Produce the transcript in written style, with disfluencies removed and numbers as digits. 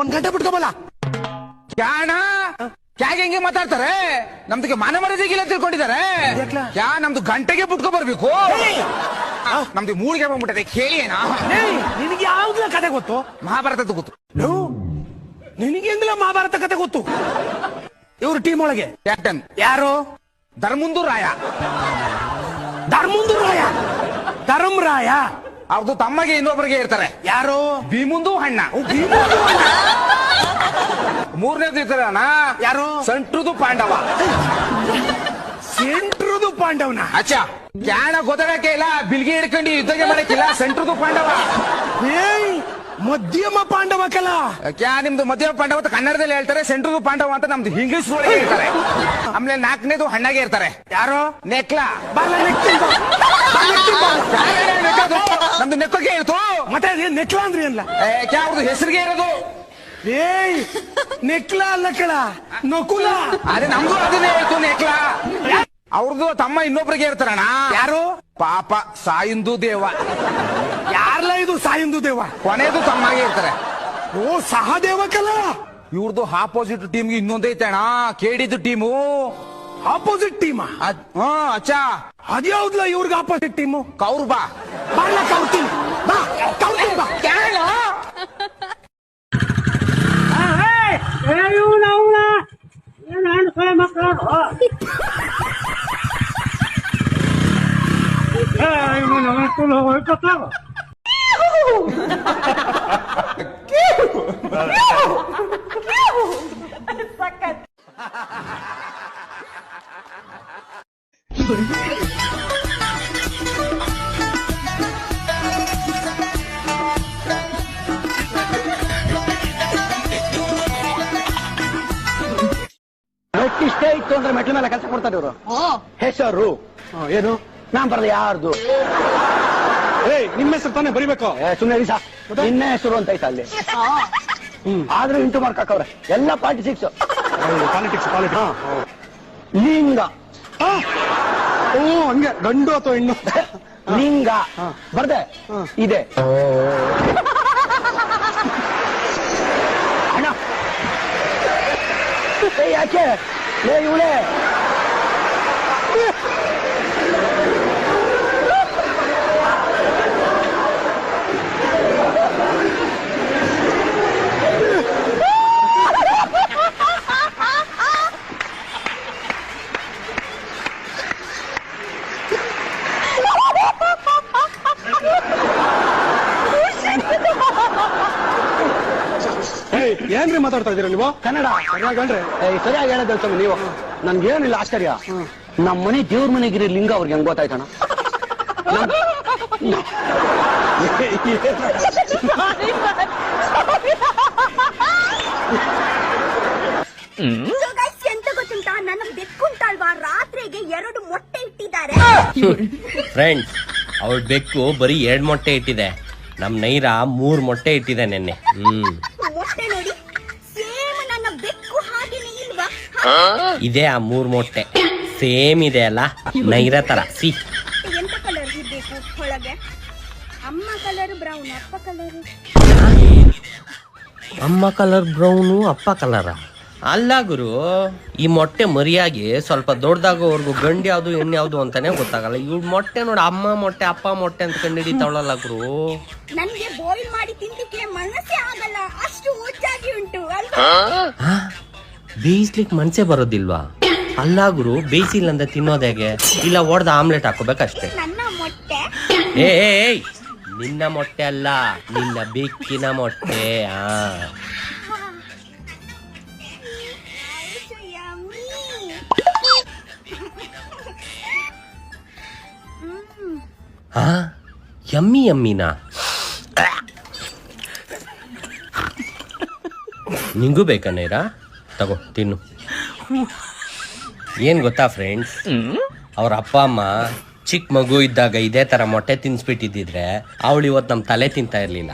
ಒಂದ್ ಗಂಟೆ ಬಿಟ್ಕೊಬಲ್ಲ. ಕ್ಯಾಣ ಕ್ಯಾಗೆ ಹೆಂಗೆ ಮಾತಾಡ್ತಾರೆ? ನಮ್ದಕ್ಕೆ ಮಾನ ಮರ್ಯಾದೆಗಿಲ್ಲ ತಿಳ್ಕೊಂಡಿದ್ದಾರೆ. ಕ್ಯಾ ನಮ್ದು ಗಂಟೆಗೆ ಬಿಟ್ಕೊ ಬರ್ಬೇಕು. ನಮ್ದು ಮೂಳಿಗೆ ಬಂದ್ಬಿಟ್ಟದೆ. ಕೇಳಿ ಏನಾ? ನಿನಗೆ ಯಾವ್ದಲ್ಲ ಕತೆ ಗೊತ್ತು? ಮಹಾಭಾರತದ ಗೊತ್ತು. ನಿನಗೆಂದಿಲ್ಲ ಮಹಾಭಾರತ ಕತೆ ಗೊತ್ತು? ಇವ್ರ ಟೀಮ್ ಒಳಗೆ ಕ್ಯಾಪ್ಟನ್ ಯಾರು? ಧರ್ಮುಂದು ರಾಯ. ಧರ್ಮುಂದು ರಾಯ, ಧರ್ಮರಾಯ. ಅವ್ರದ್ದು ತಮ್ಮಗೆ ಇನ್ನೊಬ್ಬರಿಗೆ ಇರ್ತಾರೆ. ಯಾರು? ಭೀಮುಂದು ಅಣ್ಣ. ಮೂರನೇದು ಇರ್ತಾರೆ ಅಣ್ಣ. ಯಾರು? ಸಂಟ್ರುದು ಪಾಂಡವ. ಸೆಂಟ್ರುದು ಪಾಂಡವನ. ಅಚ್ಚ ಕ್ಯಾಣ ಗೊತ್ತಾಗಕ್ಕೆ ಇಲ್ಲ, ಬಿಲ್ಗೆ ಹಿಡ್ಕೊಂಡು ಯುದ್ಧಗೆ ಮಾಡಕ್ಕಿಲ್ಲ. ಸೆಂಟ್ರುದು ಪಾಂಡವ. ಏಯ್ ಮಧ್ಯಮ ಪಾಂಡವ ಕಲ. ಕ್ಯಾ ನಿಮ್ದು ಮಧ್ಯಮ ಪಾಂಡವ ಅಂತ ಕನ್ನಡದಲ್ಲಿ ಹೇಳ್ತಾರೆ, ಸೆಂಟ್ರುದು ಪಾಂಡವ ಅಂತ ನಮ್ದು ಇಂಗ್ಲಿಷ್ ಒಳಗೆ ಹೇಳ್ತಾರೆ. ಆಮೇಲೆ ನಾಲ್ಕನೇದು ಹಣ್ಣಾಗೆ ಇರ್ತಾರೆ. ಯಾರು? ನೆಕ್ಲಾ. ನಮ್ದು ನೆಕ್ಕಗೆ ಇರ್ತು. ಮತ್ತೆ ನೆಕ್ಲಾ ಅಂದ್ರೆ ಏನಿಲ್ಲ? ಕ್ಯಾ ಅವ್ರದ್ದು ಹೆಸರಿಗೆ ಇರೋದು. ಏಯ್ ನೆಕ್ಲಾ ಅಲ್ಲ ಕಳ, ನಕುಲ. ಅದೇ ನಮ್ದು ಅದನ್ನೇ ಹೇಳ್ತು, ನೆಕ್ಲಾ. ಅವ್ರದ್ದು ತಮ್ಮ ಇನ್ನೊಬ್ರಿಗೆ ಇರ್ತಾರಣ್ಣ. ಯಾರು? ಪಾಪ ಸಾಯಿಂದು ದೇವ. ಯಾರಲ್ಲ ಇದು ಸಾಯಿಂದು ದೇವ? ಕೊನೆದು ತಮ್ಮಾಗೆ ಇರ್ತಾರೆ. ಓ ಸಹದೇವ ಕಲ. ಇವ್ರದ್ದು ಆಪೋಸಿಟ್ ಟೀಮ್ಗೆ ಇನ್ನೊಂದೈತೆ ಅಣ್ಣ, ಕೇಡಿದ್ದು ಟೀಮು. Opposite team? ಅಚ್ಚಾ ಅದ್ಯಾವ್ದಲ್ಲ ಇವ್ರಿಗೆ ಆಪೋಸಿಟ್ ಟೀಮು? ಕೌರ್ ಬಾ. ಬಾಳ ಕೌರ್ತೀನಿ ಬಾ, ಕೌರ್ತೀನಿ ಬಾ. ಇಷ್ಟೇ ಇತ್ತು ಅಂದ್ರೆ ಮೆಟ್ಲ ಮೇಲೆ ಕೆಲಸ ಕೊಡ್ತಾರೆ ಇವರು. ಹೆಸರು ಏನು? ನಾನ್ ಬರದೆ ಯಾರ್ದು? ನಿಮ್ಮ ಹೆಸರು ತಾನೇ ಬರಿಬೇಕು. ಸುಮ್ಮನೆ ದಿವಸ ನಿನ್ನೆ ಹೆಸರು ಅಂತ ಐತ ಅಲ್ಲಿ. ಆದ್ರೂ ಇಂಟು ಮಾರ್ಕ್ ಹಾಕವ್ರೆ ಎಲ್ಲ ಪಾಲಿಟಿಕ್ಸ್. ಪಾಲಿಟಿಕ್ಸ್. ಲಿಂಗ. ಹಂಗೆ ಗಂಡು ಅಥವಾ ಹೆಣ್ಣು? ಲಿಂಗ ಬರ್ದೆ ಇದೆ. ಅಣ್ಣ ಯಾಕೆ ಇವಳೆ? ಏನ್ರಿ ಮಾತಾಡ್ತಾ ಇದೀರ ನೀವು? ಕನ್ನಡ ಸರಿಯಾಗಿ ಹೇಳೋದು ಸ್ವಾಮಿ ನೀವು. ನನ್ಗೇನಿಲ್ಲ ಆಶ್ಚರ್ಯ. ನಮ್ಮ ಮನೆ ದೇವ್ರ ಮನೆಗಿರಿ ಲಿಂಗ ಅವ್ರಿಗೆ ಹೆಂಗ್ ಗೊತ್ತಾಯ್ತಣ್ಣ? ಎಂತ ಗೊತ್ತುಂಟ, ನನ್ನ ಬೆಕ್ಕುಂಟಲ್ವಾ ರಾತ್ರಿಗೆ 2 ಮೊಟ್ಟೆ ಇಟ್ಟಿದ್ದಾರೆ. ಫ್ರೆಂಡ್ಸ್, ಅವಳ ಬೆಕ್ಕು ಬರೀ 2 ಮೊಟ್ಟೆ ಇಟ್ಟಿದೆ. ನಮ್ ನೈರ 3 ಮೊಟ್ಟೆ ಇಟ್ಟಿದೆ ನೆನ್ನೆ. ಮೊಟ್ಟೆ ನೋಡಿ ಸೇಮ್ ನನ್ನ ಬೆಕ್ಕು ಹಾಗೇನೆ ಇಲ್ವಾ? ಇದೇ ಆ 3 ಮೊಟ್ಟೆ ಸೇಮ್ ಇದೆ ಅಲ್ಲ, ನೈರ ತರ. ಸಿ ಎಂತ ಕಲರ್ ಇರ್ಬೇಕು ಒಳಗೆ? ಅಮ್ಮ ಕಲರ್ ಬ್ರೌನ್, ಅಪ್ಪ ಕಲರ್. ಅಮ್ಮ ಕಲರ್ ಬ್ರೌನು, ಅಪ್ಪ ಕಲರ ಅಲ್ಲ ಗುರು. ಈ ಮೊಟ್ಟೆ ಮರಿಯಾಗಿ ಸ್ವಲ್ಪ ದೊಡ್ಡದಾಗೋವರೆಗೂ ಗಂಡು ಯಾವ್ದು ಹೆಣ್ಣು ಯಾವ್ದು ಅಂತಾನೆ ಗೊತ್ತಾಗಲ್ಲ. ಇವ್ಳ ಮೊಟ್ಟೆ ನೋಡಿ ಅಮ್ಮ ಮೊಟ್ಟೆ ಅಪ್ಪ ಮೊಟ್ಟೆ ಅಂತ ಕಂಡು ಹಿಡಿತಾವಳಲ್ಲ ಗುರು. ನನ್ಗೆ ಬಾಯ್ಲ್ ಮಾಡಿ ತಿಂತಿಕ್ಕೆ ಮನಸ್ಸೇ ಆಗಲ್ಲ, ಅಷ್ಟು ಹುಚ್ಚಾಗಿ ಉಂಟು ಅಲ್ವಾ? ಬೇಯಿಸ್ಲಿಕ್ಕೆ ಮನ್ಸೇ ಬರೋದಿಲ್ವಾ? ಅಲ್ಲ ಗುರು, ಬೇಯಿಸಿಲ್ಲ ಅಂದ್ರೆ ತಿನ್ನೋದು ಹೇಗೆ? ಇಲ್ಲ ಒಡ್ದ ಆಮ್ಲೆಟ್ ಹಾಕೋಬೇಕಷ್ಟೇ. ನನ್ನ ಮೊಟ್ಟೆ ಏಯ್, ನಿನ್ನ ಮೊಟ್ಟೆ ಅಲ್ಲ, ನಿನ್ನ ಬೆಕ್ಕಿನ ಮೊಟ್ಟೆ. ಯಮ್ಮಿ ಯಮ್ಮಿನಾ? ನಿಂಗೂ ಬೇಕಾ ನೈರಾ? ತಗೋ ತಿನ್ನು. ಏನ್ ಗೊತ್ತಾ ಫ್ರೆಂಡ್ಸ್, ಅವ್ರ ಅಪ್ಪ ಅಮ್ಮ ಚಿಕ್ಕ ಮಗು ಇದ್ದಾಗ ಇದೇ ತರ ಮೊಟ್ಟೆ ತಿನ್ಸ್ಬಿಟ್ಟಿದ್ರೆ ಅವಳು ಇವತ್ತು ನಮ್ ತಲೆ ತಿಂತಾ ಇರ್ಲಿಲ್ಲ.